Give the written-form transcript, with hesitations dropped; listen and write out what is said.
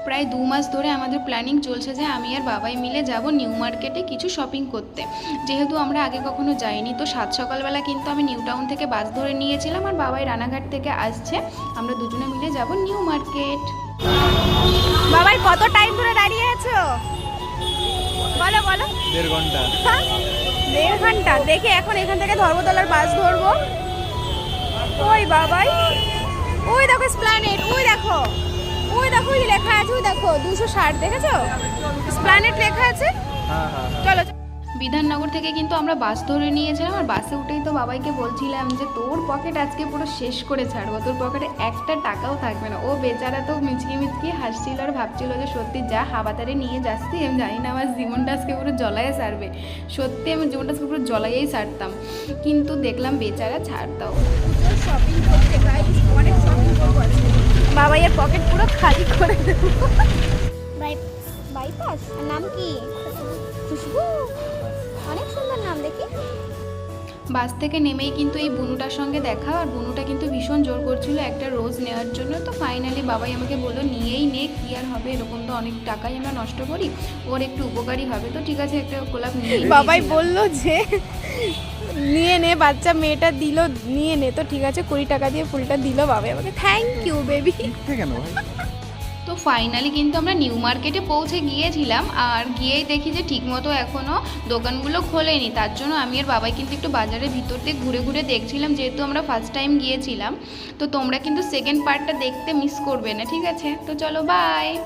প্রায় 2 মাস ধরে আমাদের প্ল্যানিং চলছে যে আমি আর বাবাই মিলে যাব নিউ মার্কেটে কিছু শপিং করতে, যেহেতু আমরা আগে কখনো যাইনি। তো সাত সকালবেলা কিন্তু আমি নিউ টাউন থেকে বাস ধরে নিয়েছিলাম আর বাবাই রানাঘাট থেকে আসছে, আমরা দুজনে মিলে যাব নিউ মার্কেট। বাবাই কত টাইম ধরে দাঁড়িয়ে আছো? বলো বলো। 1.5 ঘন্টা। 1.5 ঘন্টা? দেখে এখন এখান থেকে ধর্মতলার বাস ধরবো। ওই বাবাই, ওই দেখো স্প্ল্যানেড, ওই দেখো ওই দেখো, ওই লেখা আছে, ওই দেখো 260, দেখেছো স্প্ল্যানেড লেখা আছে। চলো। বিধাননগর থেকে কিন্তু আমরা বাস ধরে নিয়েছিলাম আর বাসে উঠেই তো বাবাইকে বলছিলাম যে তোর পকেট আজকে পুরো শেষ করে ছাড়বো, তোর পকেটে একটা টাকাও থাকবে না। ও বেচারা তো মিচকি মিচকি হাসছিল আর ভাবছিল যে সত্যি যা হাবাতারে নিয়ে যাচ্ছি, আমি জানি না আমার জীবনটা আজকে পুরো জ্বলায় সারবে। সত্যি আমি জীবনটা আজকে পুরো জ্বলাইয়েই সারতাম, কিন্তু দেখলাম বেচারা ছাড়তাও। শপিং করতে অনেক শপিং করবো, বাবাইয়ের পকেট পুরো খালি করে দেবো। বাইপাস নাম কি? খুশবু, অনেক সুন্দর নাম দেখি। বাস থেকে নেমেই কিন্তু এই বুনুটার সঙ্গে দেখা, আর বুনুটা কিন্তু ভীষণ জোর করছিল একটা রোজ নেওয়ার জন্য। তো ফাইনালি বাবাই আমাকে বললো নিয়েই নে, কি আর হবে, এরকম তো অনেক টাকাই আমরা নষ্ট করি, ওর একটু উপকারী হবে। তো ঠিক আছে, একটা গোলাপ নিয়ে বাবাই বললো যে নিয়ে নে, বাচ্চা মেয়েটা দিল নিয়ে নে। তো ঠিক আছে, 20 টাকা দিয়ে ফুলটা দিল বাবাই আমাকে। Thank you baby. কেন ভাই? তো ফাইনালি কিন্তু আমরা নিউ মার্কেটে পৌঁছে গিয়েছিলাম, আর গিয়েই দেখি যে ঠিকমতো এখনও দোকানগুলো খোলেনি। তার জন্য আমি আর বাবাই কিন্তু একটু বাজারের ভিতর দিয়ে ঘুরে ঘুরে দেখছিলাম, যেহেতু আমরা ফার্স্ট টাইম গিয়েছিলাম। তো তোমরা কিন্তু সেকেন্ড পার্টটা দেখতে মিস করবে না, ঠিক আছে? তো চলো, বাই।